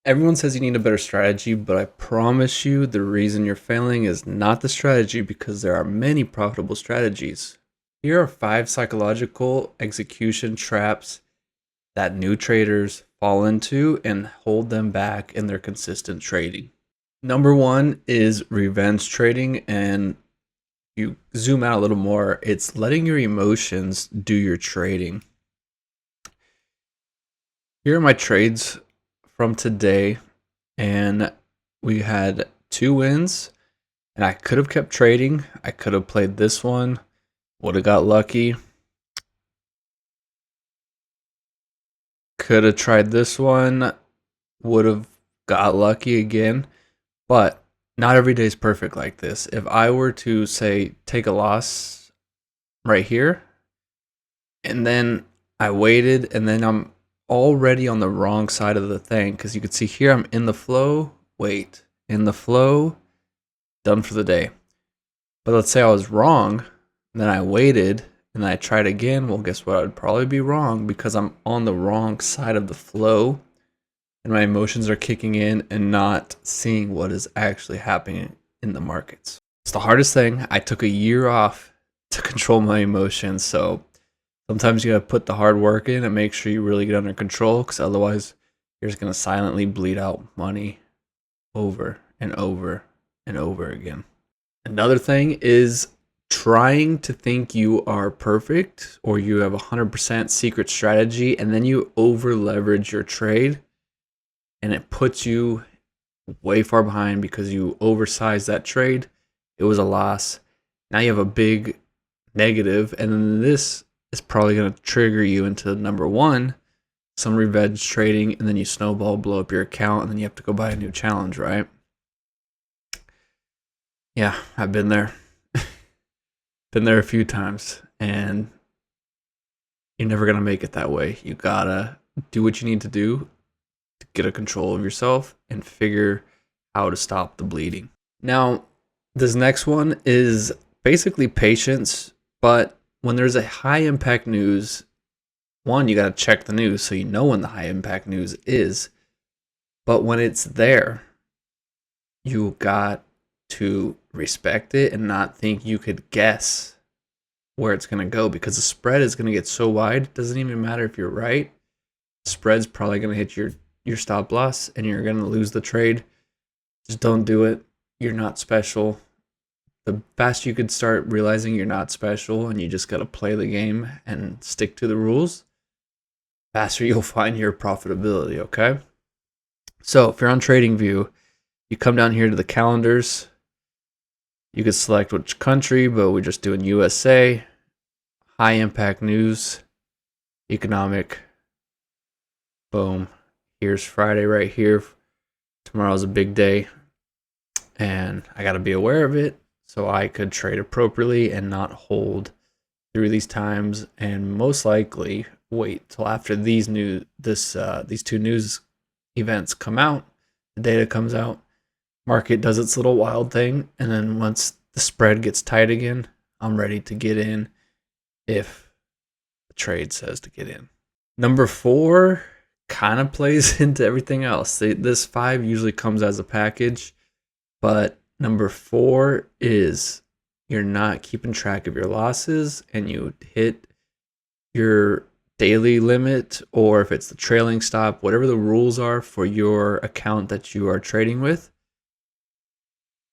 Everyone says you need a better strategy, but I promise you the reason you're failing is not the strategy because there are many profitable strategies. Here are 5 psychological execution traps that new traders fall into and hold them back in their consistent trading. Number 1 is revenge trading, and you zoom out a little more, it's letting your emotions do your trading. Here are my trades from today, and we had 2 wins, and I could have kept trading. I could have played this one, would have got lucky. Could have tried this one, would have got lucky again, but not every day is perfect like this. If I were to say take a loss right here, and then I waited, and then I'm already on the wrong side of the thing, because you can see here I'm in the flow, wait, in the flow, done for the day. But let's say I was wrong, then I waited, and I tried again. Well, guess what? I would probably be wrong because I'm on the wrong side of the flow, and my emotions are kicking in and not seeing what is actually happening in the markets. It's the hardest thing. I took a year off to control my emotions, so sometimes you gotta put the hard work in and make sure you really get under control, because otherwise you're just gonna silently bleed out money over and over and over again. Another thing is trying to think you are perfect or you have 100% secret strategy, and then you over leverage your trade, and it puts you way far behind because you oversized that trade. It was a loss. Now you have a big negative, and then this is probably going to trigger you into number 1, some revenge trading, and then you snowball, blow up your account, and then you have to go buy a new challenge, right? Yeah, I've been there. Been there a few times, and you're never going to make it that way. You gotta do what you need to do to get a control of yourself and figure how to stop the bleeding. Now, this next one is basically patience, but when there's a high impact news, one, you got to check the news so you know when the high impact news is. But when it's there, you got to respect it and not think you could guess where it's going to go, because the spread is going to get so wide. It doesn't even matter if you're right. The spread's probably going to hit your stop loss and you're going to lose the trade. Just don't do it. You're not special. The faster you could start realizing you're not special and you just got to play the game and stick to the rules, faster you'll find your profitability, okay? So if you're on TradingView, you come down here to the calendars. You could select which country, but we're just doing USA. High impact news, economic. Boom. Here's Friday right here. Tomorrow's a big day, and I got to be aware of it so I could trade appropriately and not hold through these times, and most likely wait till after these 2 news events come out, the data comes out, market does its little wild thing, and then once the spread gets tight again, I'm ready to get in if the trade says to get in. Number 4 kind of plays into everything else. This 5 usually comes as a package, but number 4 is you're not keeping track of your losses and you hit your daily limit, or if it's the trailing stop, whatever the rules are for your account that you are trading with.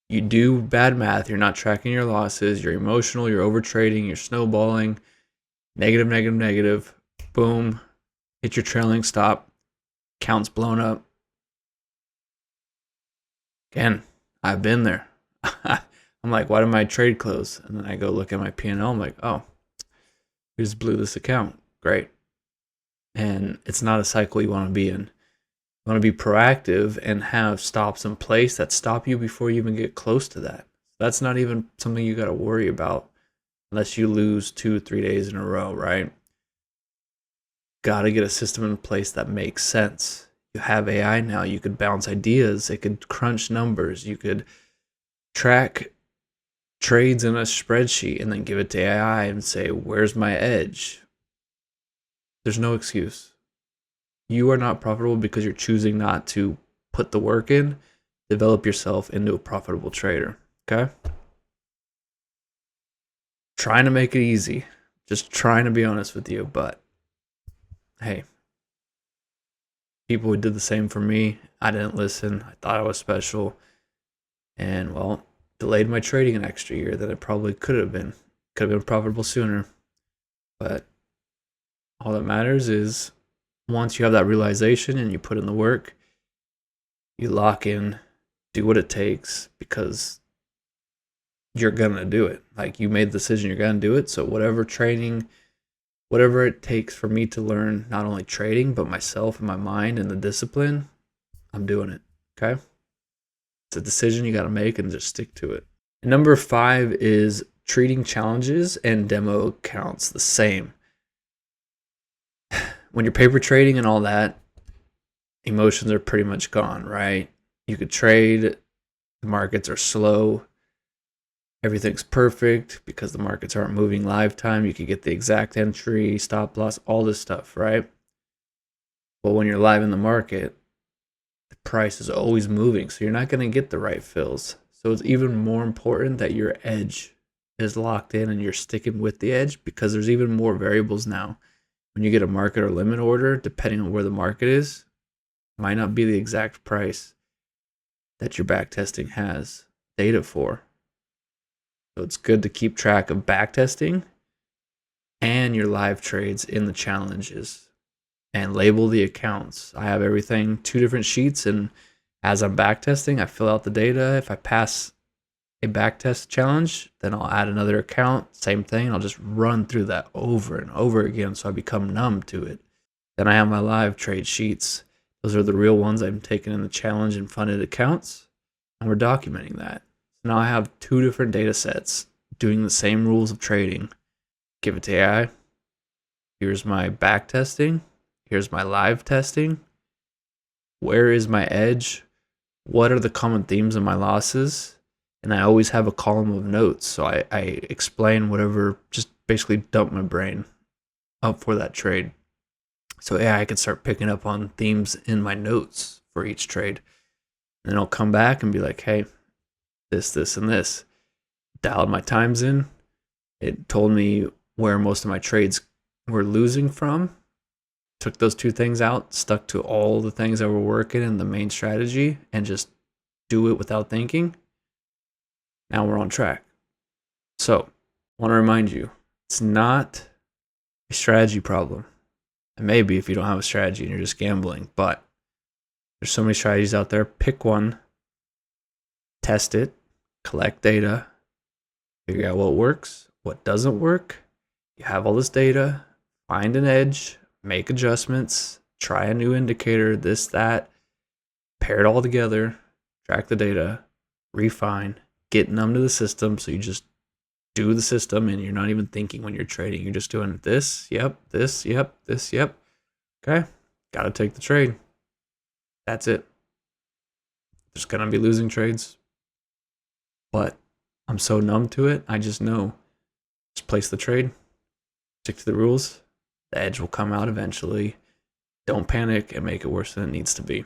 You do bad math, you're not tracking your losses, you're emotional, you're over trading, you're snowballing, negative, negative, negative, boom, hit your trailing stop, count's blown up. Again, I've been there. I'm like, why did my trade close? And then I go look at my P&L, I'm like, oh, we just blew this account. Great. And it's not a cycle you want to be in. You want to be proactive and have stops in place that stop you before you even get close to that. That's not even something you got to worry about unless you lose 2-3 days in a row, right? Got to get a system in place that makes sense. You have AI now. You could bounce ideas. It could crunch numbers. You could track trades in a spreadsheet and then give it to AI and say, where's my edge? There's no excuse. You are not profitable because you're choosing not to put the work in, develop yourself into a profitable trader. Okay? Trying to make it easy. Just trying to be honest with you, but hey, people who did the same for me, I didn't listen. I thought I was special. And well, delayed my trading an extra year than it probably could have been. Could have been profitable sooner. But all that matters is once you have that realization and you put in the work, you lock in, do what it takes, because you're gonna do it. Like, you made the decision, you're gonna do it. So whatever training, whatever it takes for me to learn not only trading, but myself and my mind and the discipline, I'm doing it. Okay? It's a decision you got to make and just stick to it. And number 5 is treating challenges and demo accounts the same. When you're paper trading and all that, emotions are pretty much gone, right? You could trade, the markets are slow, everything's perfect because the markets aren't moving live time. You could get the exact entry, stop loss, all this stuff, right? But when you're live in the market, the price is always moving, so you're not going to get the right fills. So it's even more important that your edge is locked in and you're sticking with the edge, because there's even more variables now. When you get a market or limit order, depending on where the market is, might not be the exact price that your backtesting has data for. So it's good to keep track of backtesting and your live trades in the challenges and label the accounts. I have everything, 2 different sheets, and as I'm backtesting, I fill out the data. If I pass a backtest challenge, then I'll add another account, same thing. I'll just run through that over and over again so I become numb to it. Then I have my live trade sheets. Those are the real ones I'm taking in the challenge and funded accounts, and we're documenting that. So now I have 2 different data sets doing the same rules of trading. Give it to AI. Here's my back testing. Here's my live testing. Where is my edge? What are the common themes of my losses? And I always have a column of notes. So I explain whatever, just basically dump my brain up for that trade. So AI can start picking up on themes in my notes for each trade. And then I'll come back and be like, hey, this, and this. Dialed my times in. It told me where most of my trades were losing from. Took those 2 things out, stuck to all the things that were working in the main strategy, and just do it without thinking. Now we're on track. So, I want to remind you, it's not a strategy problem. It may be if you don't have a strategy and you're just gambling, but there's so many strategies out there. Pick one, test it, collect data, figure out what works, what doesn't work. You have all this data, find an edge, make adjustments, try a new indicator, this, that, pair it all together, track the data, refine, get numb to the system. So you just do the system and you're not even thinking when you're trading. You're just doing this, yep, this, yep, this, yep. Okay, got to take the trade. That's it. There's going to be losing trades, but I'm so numb to it, I just know. Just place the trade, stick to the rules. The edge will come out eventually. Don't panic and make it worse than it needs to be.